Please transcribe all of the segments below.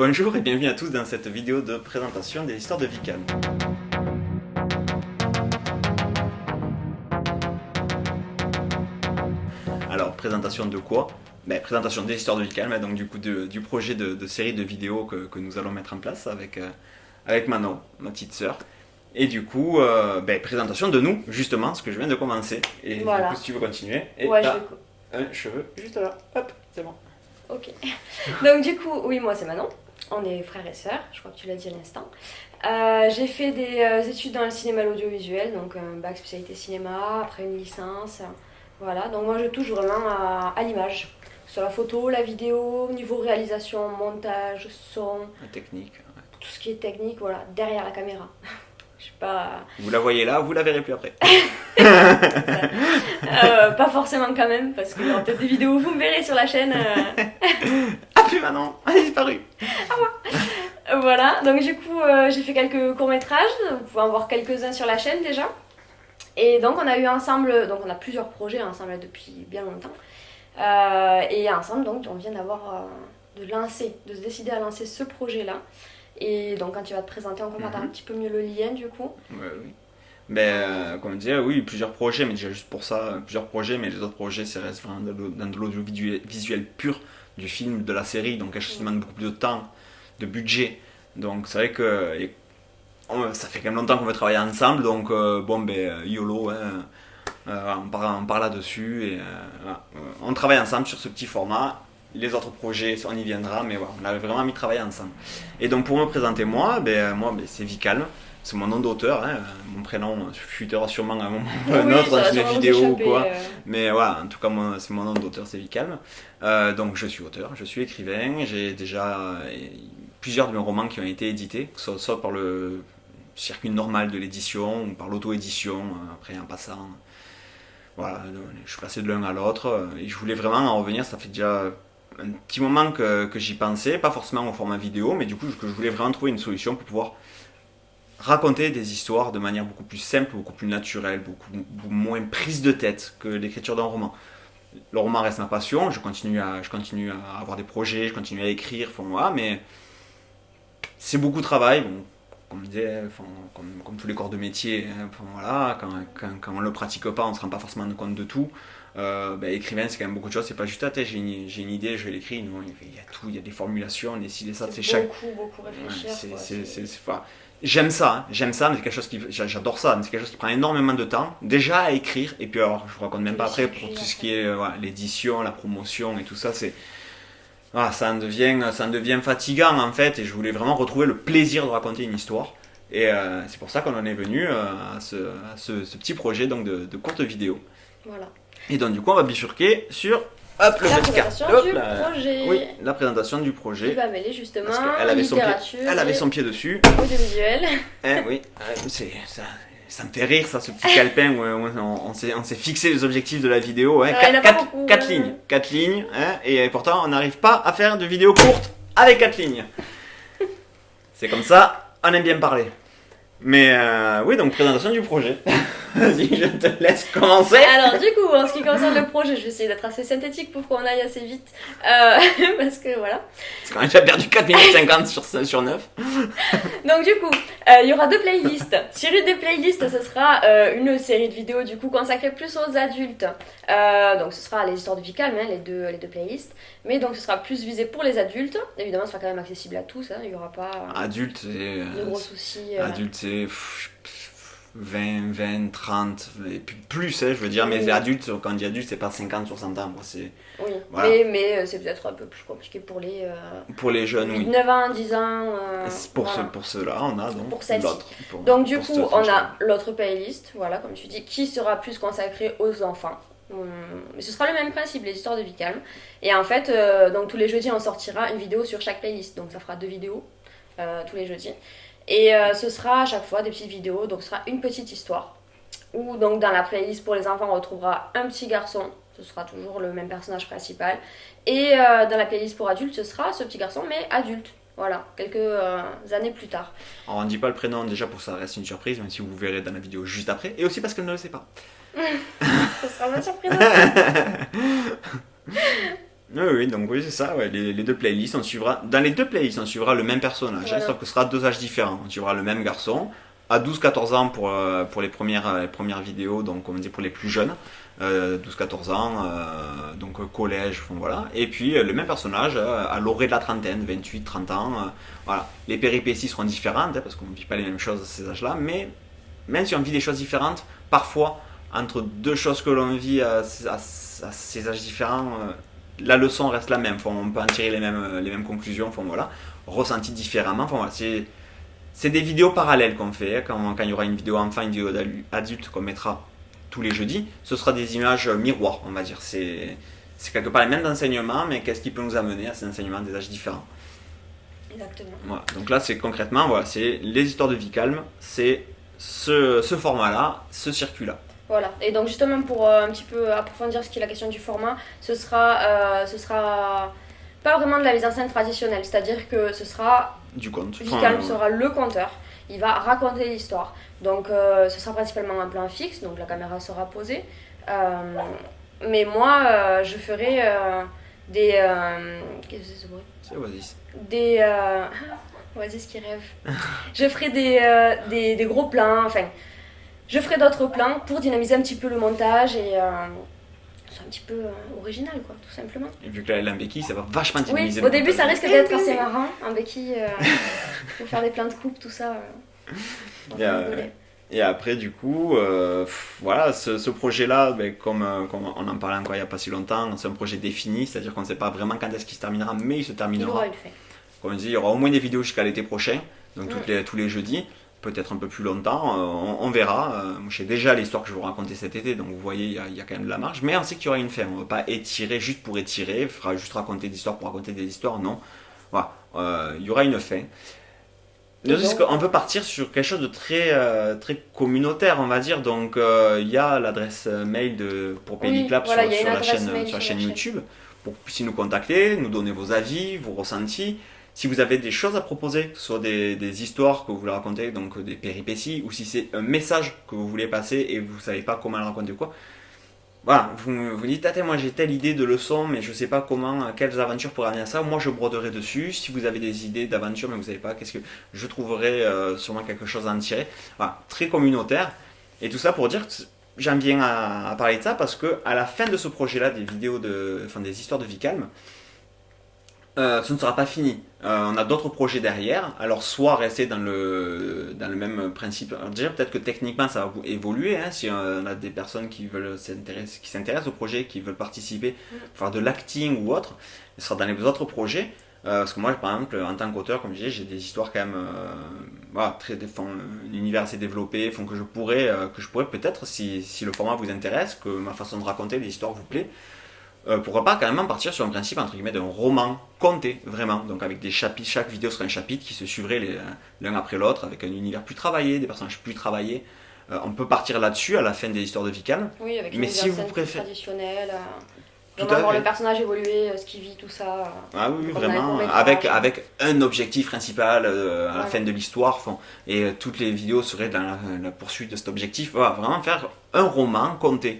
Bonjour et bienvenue à tous dans cette vidéo de présentation des histoires de vie calme. Alors, présentation de quoi? Présentation des histoires de vie calme, donc du coup du projet de série de vidéos que nous allons mettre en place avec Manon, ma petite sœur. Et du coup, présentation de nous, justement, ce que je viens de commencer. Et Voilà. du coup, si tu veux continuer, et Ouais, t'as un cheveu juste là, hop, c'est bon. Ok. Donc du coup, oui, moi c'est Manon. On est frères et sœurs, je crois que tu l'as dit à l'instant. J'ai fait des études dans le cinéma et l'audiovisuel, donc un bac spécialité cinéma, après une licence. Voilà, donc moi je touche vraiment à l'image. Sur la photo, la vidéo, niveau réalisation, montage, son, La technique. Ouais. tout ce qui est technique, voilà, derrière la caméra. Je sais pas. Vous la voyez là, vous la verrez plus après. Pas forcément quand même, parce qu'il y aura peut-être des vidéos où vous me verrez sur la chaîne. Ah puis Manon, elle est disparue. Voilà, donc du coup j'ai fait quelques courts-métrages, vous pouvez en voir quelques-uns sur la chaîne déjà. Et donc on a eu ensemble, donc on a plusieurs projets ensemble depuis bien longtemps. Et ensemble donc on vient d'avoir, de se décider à lancer ce projet-là. Et donc quand tu vas te présenter, on comprendra un petit peu mieux le lien du coup. Ouais, oui. Comme on disait, oui, plusieurs projets, mais déjà juste pour ça, plusieurs projets, mais les autres projets, ça reste vraiment dans de l'audiovisuel pur, du film, de la série, donc quelque chose qui demande beaucoup plus de temps, de budget. Donc c'est vrai que ça fait quand même longtemps qu'on veut travailler ensemble, donc YOLO, hein, on part là-dessus, et voilà. On travaille ensemble sur ce petit format. Les autres projets, on y viendra, mais voilà, on avait vraiment mis de travailler ensemble. Et donc pour me présenter moi, c'est Vicalme. C'est mon nom d'auteur, hein. Mon prénom fuitera sûrement à un moment ou à un autre dans une vidéo ou quoi. Mais voilà, en tout cas, c'est mon nom d'auteur, c'est Vicalme. Donc je suis auteur, je suis écrivain. J'ai déjà plusieurs de mes romans qui ont été édités, soit par le circuit normal de l'édition ou par l'auto-édition, après en passant. Voilà, je suis passé de l'un à l'autre. Et je voulais vraiment en revenir, ça fait déjà un petit moment que j'y pensais, pas forcément au format vidéo, mais du coup que je voulais vraiment trouver une solution pour pouvoir raconter des histoires de manière beaucoup plus simple, beaucoup plus naturelle, beaucoup moins prise de tête que l'écriture d'un roman. Le roman reste ma passion, je continue à avoir des projets, je continue à écrire, voilà, mais c'est beaucoup de travail, bon, comme, disait, comme tous les corps de métier, hein, voilà, quand on ne le pratique pas, on ne se rend pas forcément compte de tout. Écrivain, c'est quand même beaucoup de choses, c'est pas juste à tête, j'ai une idée, je vais l'écrire, non, il y a tout, il y a des formulations, des ci, des ça, c'est chaque. Beaucoup réfléchir. J'aime ça, mais c'est quelque chose j'adore ça, mais c'est quelque chose qui prend énormément de temps, déjà à écrire, et puis alors, je vous raconte même pas après pour tout ce qui est l'édition, la promotion et tout ça, ça en devient fatigant en fait, et je voulais vraiment retrouver le plaisir de raconter une histoire. Et c'est pour ça qu'on en est venu à ce petit projet donc de courte vidéo. Voilà. Et donc du coup on va bifurquer sur la présentation du projet. Oui, la présentation du projet. Qui va mêler justement parce qu'elle avait son pied dessus. Audiovisuel. Oui, ça me fait rire ça, ce petit calepin où on s'est fixé les objectifs de la vidéo. Hein. 4 lignes, hein, et pourtant on n'arrive pas à faire de vidéo courte avec 4 lignes. C'est comme ça, on aime bien parler. Mais oui, donc présentation du projet. Vas-y, je te laisse commencer. Alors du coup, en ce qui concerne le projet, je vais essayer d'être assez synthétique pour qu'on aille assez vite. Parce que voilà. Parce qu'on a déjà perdu 4 minutes 50 sur 9. Donc du coup, il y aura 2 playlists. Sur une des playlists, ce sera une série de vidéos du coup consacrée plus aux adultes. Donc ce sera les histoires de vie calme, hein, les deux playlists. Mais donc ce sera plus visé pour les adultes. Évidemment, ce sera quand même accessible à tous. Hein. Il n'y aura pas adulte, c'est de gros soucis. Adulte, c'est 20, 30, et puis plus, hein, je veux dire, mais les adultes, quand on dit adulte, c'est pas 50, 60 ans. Oui, voilà. mais c'est peut-être un peu plus compliqué pour les jeunes, oui. 9 ans, 10 ans. Pour ceux-là, on a donc pour celle-ci. l'autre. Donc du coup, on a l'autre playlist, voilà, comme tu dis, qui sera plus consacrée aux enfants. Mais ce sera le même principe, les histoires de vie calme. Et en fait, donc tous les jeudis, on sortira une vidéo sur chaque playlist. Donc ça fera 2 vidéos tous les jeudis. Et ce sera à chaque fois des petites vidéos, donc ce sera une petite histoire. Ou donc dans la playlist pour les enfants, on retrouvera un petit garçon, ce sera toujours le même personnage principal. Et dans la playlist pour adultes, ce sera ce petit garçon, mais adulte. Voilà, quelques années plus tard. Alors on ne dit pas le prénom déjà pour que ça reste une surprise, même si vous verrez dans la vidéo juste après, et aussi parce qu'elle ne le sait pas. Ce sera ma surprise. Oui, donc oui, c'est ça, ouais, les deux playlists, dans les deux playlists, on suivra le même personnage, Voilà. sauf que ce sera deux âges différents. On suivra le même garçon, à 12-14 ans pour les premières vidéos, donc on dit pour les plus jeunes, 12-14 ans, donc collège, enfin, voilà. Et puis le même personnage à l'orée de la trentaine, 28-30 ans. Voilà. Les péripéties seront différentes, parce qu'on ne vit pas les mêmes choses à ces âges-là, mais même si on vit des choses différentes, parfois, entre deux choses que l'on vit à ces âges différents, la leçon reste la même. Enfin, on peut en tirer les mêmes conclusions, enfin, voilà, ressenties différemment. Enfin, voilà, c'est des vidéos parallèles qu'on fait. Quand il y aura une vidéo enfant, une vidéo adulte qu'on mettra tous les jeudis, ce sera des images miroirs, on va dire. C'est quelque part les mêmes enseignements, mais qu'est-ce qui peut nous amener à ces enseignements des âges différents. Exactement. Voilà. Donc là, c'est concrètement, voilà, c'est les histoires de vie calme, c'est ce format-là, ce circuit-là. Voilà, et donc justement pour un petit peu approfondir ce qui est la question du format, ce sera pas vraiment de la mise en scène traditionnelle, c'est-à-dire que ce sera Du conte. Vicalm sera le conteur, il va raconter l'histoire. Donc ce sera principalement un plan fixe, donc la caméra sera posée. Mais moi, je ferai des... Qu'est-ce que c'est ce bruit ? C'est Oasis. Des... Oasis qui rêve. Je ferai des gros plans, enfin... Je ferai d'autres plans pour dynamiser un petit peu le montage et c'est un petit peu original, quoi, tout simplement. Et vu que là, elle a un béquille, ça va vachement dynamiser Oui, au début, ça risque d'être assez marrant, un béquille, pour faire des plans de coupe, tout ça. Et après, du coup, voilà, ce projet-là, ben, comme on en parlait encore il n'y a pas si longtemps, c'est un projet défini, c'est-à-dire qu'on ne sait pas vraiment quand est-ce qu'il se terminera, mais il se terminera. Il aura une fin. Comme on dit, il y aura au moins des vidéos jusqu'à l'été prochain, donc tous les jeudis. Peut-être un peu plus longtemps, on verra. Je sais déjà l'histoire que je vais vous raconter cet été, donc vous voyez, il y a quand même de la marge. Mais on sait qu'il y aura une fin, on ne va pas étirer juste pour étirer, il faudra juste raconter des histoires pour raconter des histoires, non. Voilà, il y aura une fin. On peut partir sur quelque chose de très communautaire, on va dire. Donc il y a l'adresse mail pour Pédiclap sur la chaîne YouTube, pour que vous puissiez nous contacter, nous donner vos avis, vos ressentis. Si vous avez des choses à proposer, que ce soit des histoires que vous voulez raconter, donc des péripéties, ou si c'est un message que vous voulez passer et vous ne savez pas comment le raconter ou quoi, voilà, vous dites, attends, moi j'ai telle idée de leçon, mais je ne sais pas quelles aventures pourraient amener à ça, moi je broderai dessus. Si vous avez des idées d'aventures, mais vous ne savez pas, qu'est-ce que je trouverai sûrement quelque chose à en tirer. Voilà, très communautaire. Et tout ça pour dire que j'aime bien à parler de ça, parce qu'à la fin de ce projet-là, des histoires de vie calme, ce ne sera pas fini. On a d'autres projets derrière. Alors soit rester dans le même principe. Alors déjà peut-être que techniquement ça va évoluer. Si on a des personnes qui s'intéressent au projet, qui veulent participer, faire de l'acting ou autre, ce sera dans les autres projets. Parce que moi par exemple en tant qu'auteur, comme je disais, j'ai des histoires quand même un univers assez développé, que je pourrais peut-être, si le format vous intéresse, que ma façon de raconter les histoires vous plaît, pourquoi pas carrément partir sur un principe entre guillemets d'un roman conté, vraiment, donc avec des chapitres, chaque vidéo serait un chapitre qui se suivrait l'un après l'autre, avec un univers plus travaillé, des personnages plus travaillés. On peut partir là-dessus à la fin des histoires de vie calme. Oui, avec mais une si scène vous préférez traditionnelle, tout vraiment voir fait. le personnage évoluer, ce qu'il vit, tout ça. Ah oui, vraiment, avec un objectif principal à la fin de l'histoire, et toutes les vidéos seraient dans la poursuite de cet objectif. Voilà, vraiment faire un roman conté.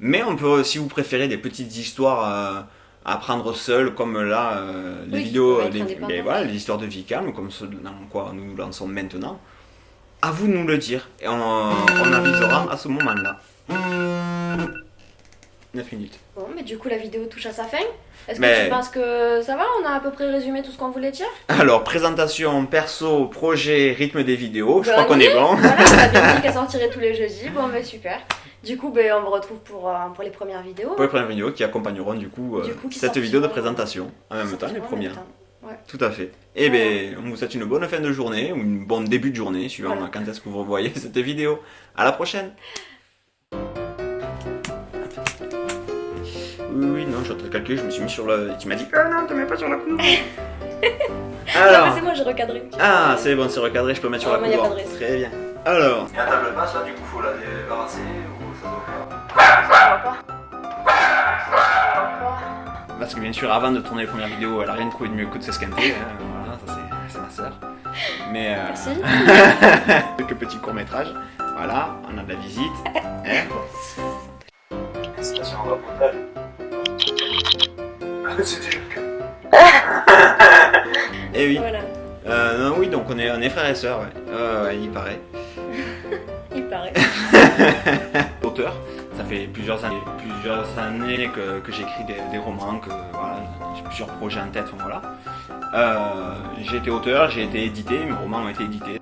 Mais on peut, si vous préférez des petites histoires à prendre seul, comme là, les vidéos, les histoires de vie calme, comme ceux dans quoi nous lançons maintenant, à vous de nous le dire. Et on avisera à ce moment-là. 9 minutes. Bon, mais du coup, la vidéo touche à sa fin. Est-ce que tu penses que ça va ? On a à peu près résumé tout ce qu'on voulait dire ? Alors, présentation, perso, projet, rythme des vidéos. Je crois qu'on est bon. Voilà, on a bien dit qu'elle sortirait tous les jeudis. Bon, ben super. Du coup, on vous retrouve pour les premières vidéos. Pour les premières vidéos qui accompagneront cette vidéo de présentation. En même temps, les premières. Ouais. Tout à fait. Et on vous souhaite une bonne fin de journée ou une bonne début de journée, suivant quand est-ce que vous revoyez cette vidéo. À la prochaine. Oui, non, je suis en train de calculer, je me suis mis sur le... Tu m'as dit, non, te mets pas sur la couleur. Alors... Non, mais c'est moi, j'ai recadré. Ah, c'est bon, c'est recadré, je peux mettre sur la couleur. Très bien. Alors... Il y a un table basse là, du coup, faut la débarrasser ou ça Ça va pas. Parce que bien sûr, avant de tourner les premières vidéos, elle a rien trouvé de mieux que de s'esquinter. Voilà, ça c'est ma sœur. Mais... Merci. Quelques petits courts-métrages. Voilà, on a de la visite. Station reportage. C'est déjà le cas. Et oui. Voilà, Non, oui, donc on est frères et sœurs, ouais. Ouais, il paraît. il paraît. Auteur, ça fait plusieurs années que j'écris des romans, que voilà, j'ai plusieurs projets en tête, voilà. J'ai été auteur, j'ai été édité, mes romans ont été édités.